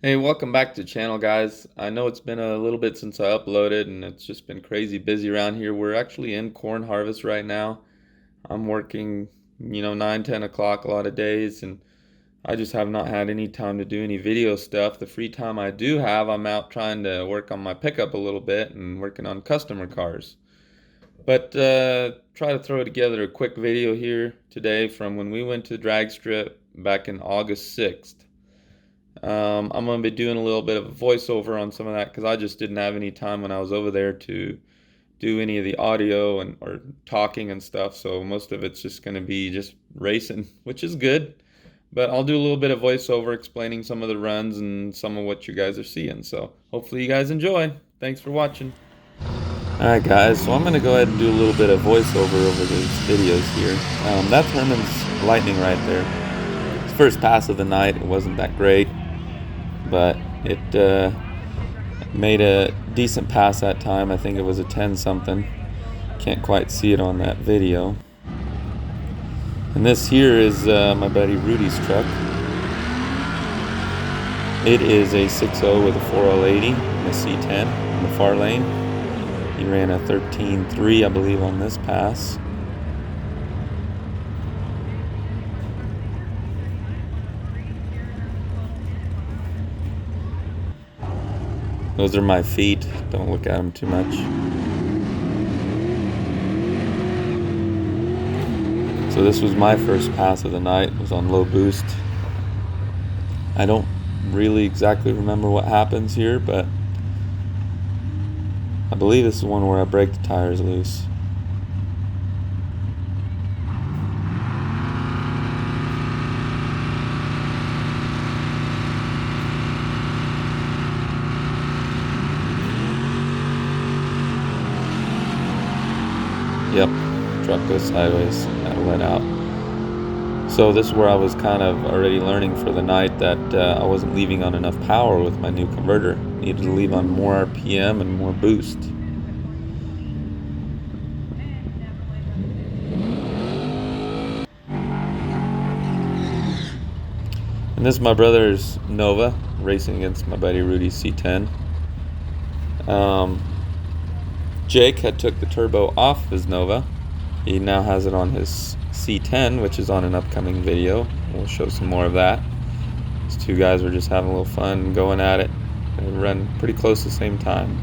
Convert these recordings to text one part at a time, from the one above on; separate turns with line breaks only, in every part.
Hey, welcome back to the channel, guys. I know it's been a little bit since I uploaded and it's just been crazy busy around here. We're actually in corn harvest right now. I'm working, 9, 10 o'clock a lot of days, and I just have not had any time to do any video stuff. The free time I do have, I'm out trying to work on my pickup a little bit and working on customer cars. But try to throw together a quick video here today from when we went to the drag strip back in August 6th. I'm going to be doing a little bit of a voiceover on some of that because I just didn't have any time when I was over there to do any of the audio and or talking and stuff. So most of it's just going to be just racing, which is good. But I'll do a little bit of voiceover explaining some of the runs and some of what you guys are seeing. So hopefully you guys enjoy. Thanks for watching. Alright guys, so I'm going to go ahead and do a little bit of voiceover over these videos here. That's Herman's Lightning right there. His first pass of the night. It wasn't that great, but it made a decent pass that time. I think it was a 10 something. Can't quite see it on that video. And this here is my buddy Rudy's truck. It is a 6.0 with a 4L80 and a C10 in the far lane. He ran a 13.3, I believe, on this pass. Those are my feet. Don't look at them too much. So this was my first pass of the night. It was on low boost. I don't really exactly remember what happens here, but I believe this is one where I break the tires loose. Yep, truck goes sideways. That'll let out. So this is where I was kind of already learning for the night that I wasn't leaving on enough power with my new converter. Needed to leave on more RPM and more boost. And this is my brother's Nova, racing against my buddy Rudy's C10. Jake had took the turbo off his Nova. He now has it on his C10, which is on an upcoming video. We'll show some more of that. These two guys were just having a little fun going at it. They run pretty close at the same time.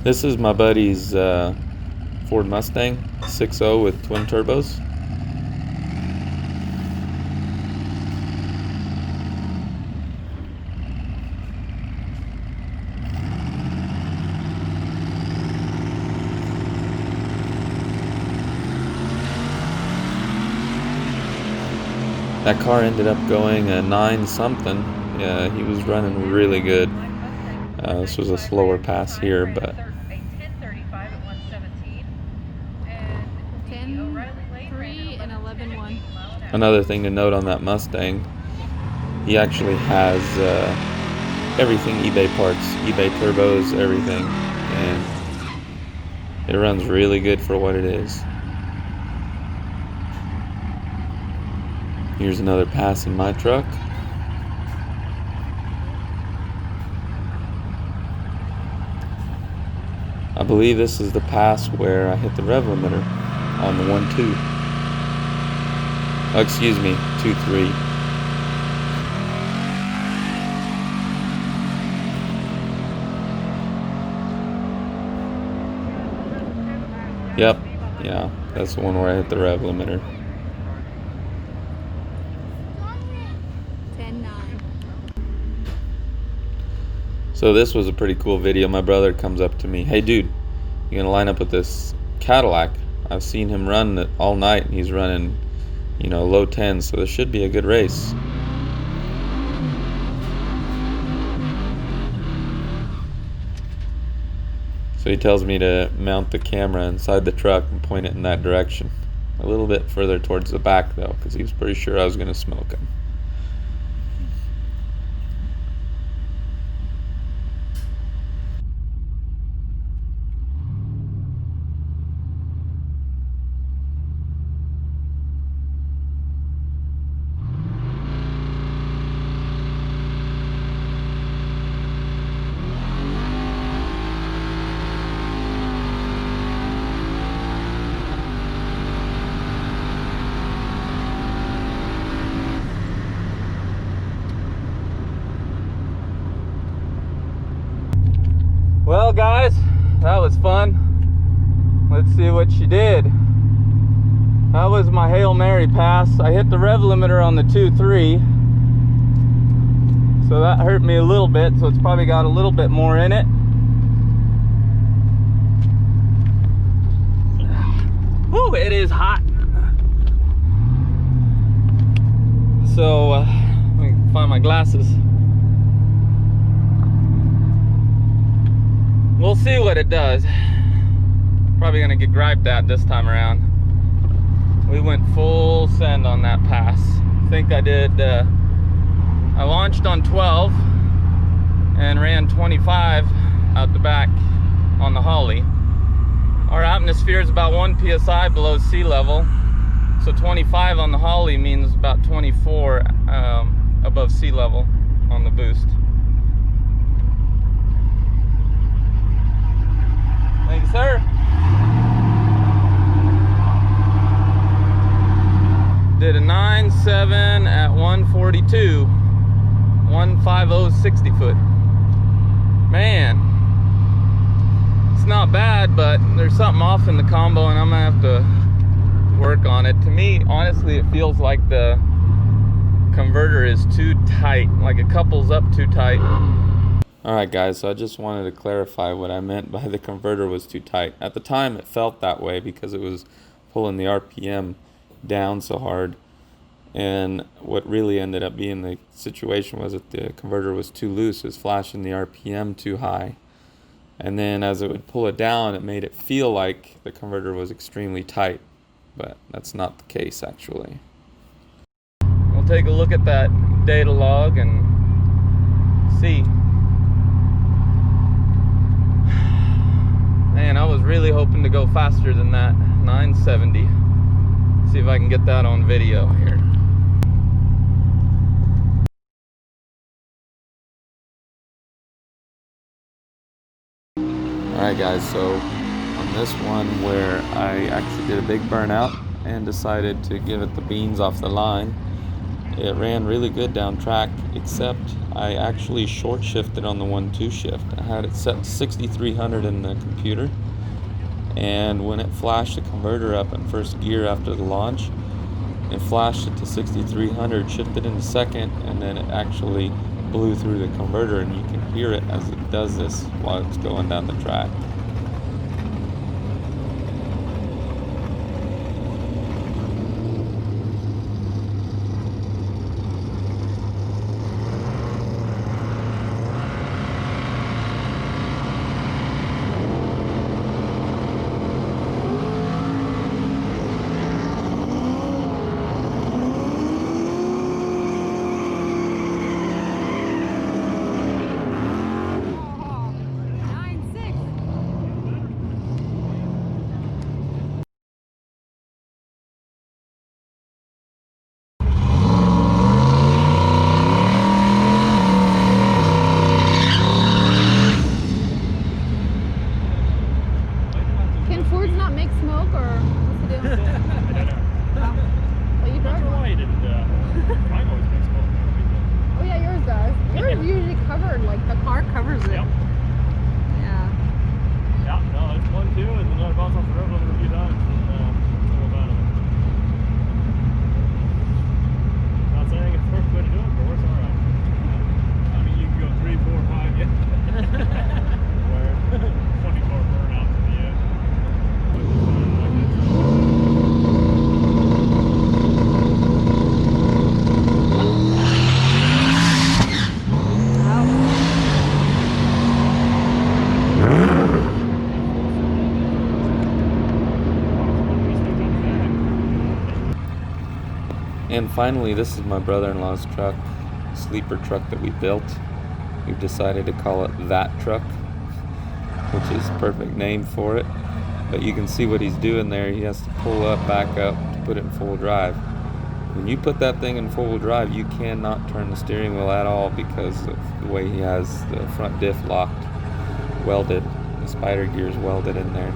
This is my buddy's Ford Mustang 6.0 with twin turbos. That car ended up going a 9 something. Yeah, he was running really good. This was a slower pass here, but another thing to note on that Mustang, he actually has everything eBay parts, eBay turbos, everything, and it runs really good for what it is. Here's another pass in my truck. I believe this is the pass where I hit the rev limiter on the 1.2. Oh, excuse me, 2.3. Yep, yeah, that's the one where I hit the rev limiter.
10-9.
So this was a pretty cool video. My brother comes up to me, "Hey dude, you gonna line up with this Cadillac? I've seen him run it all night and he's running, low 10s, so this should be a good race." So he tells me to mount the camera inside the truck and point it in that direction. A little bit further towards the back though, because he was pretty sure I was going to smoke him. Well guys, that was fun. Let's see what she did. That was my Hail Mary pass. I hit the rev limiter on the 2.3, so that hurt me a little bit, so it's probably got a little bit more in it. Whew, it is hot. So let me find my glasses. We'll see what it does. Probably gonna get griped at this time around. We went full send on that pass. I think I did, I launched on 12 and ran 25 out the back on the Holly. Our atmosphere is about 1 psi below sea level. So 25 on the Holly means about 24 above sea level on the boost. Thank you, sir. Did a 9.7 at 142, 150 60 foot. Man, it's not bad, but there's something off in the combo and I'm gonna have to work on it. To me, honestly, it feels like the converter is too tight, like it couples up too tight. Alright guys, so I just wanted to clarify what I meant by the converter was too tight. At the time it felt that way because it was pulling the RPM down so hard, and what really ended up being the situation was that the converter was too loose. It was flashing the RPM too high, and then as it would pull it down it made it feel like the converter was extremely tight, but that's not the case actually. We'll take a look at that data log and see. Man, I was really hoping to go faster than that, 970. See if I can get that on video here. Alright guys, so on this one where I actually did a big burnout and decided to give it the beans off the line, it ran really good down track, except I actually short shifted on the 1-2 shift. I had it set to 6300 in the computer, and when it flashed the converter up in first gear after the launch, it flashed it to 6300, shifted into second, and then it actually blew through the converter, and you can hear it as it does this while it's going down the track. And finally, this is my brother-in-law's truck, sleeper truck that we built. We've decided to call it That Truck, which is a perfect name for it. But you can see what he's doing there. He has to pull up, back up to put it in full drive. When you put that thing in full drive, you cannot turn the steering wheel at all because of the way he has the front diff locked, welded. The spider gear is welded in there.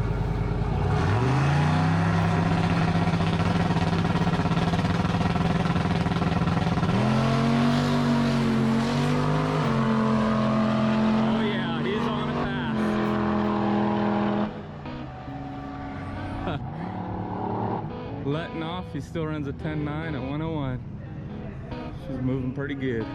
Letting off, he still runs a 10.9 at 101. She's moving pretty good.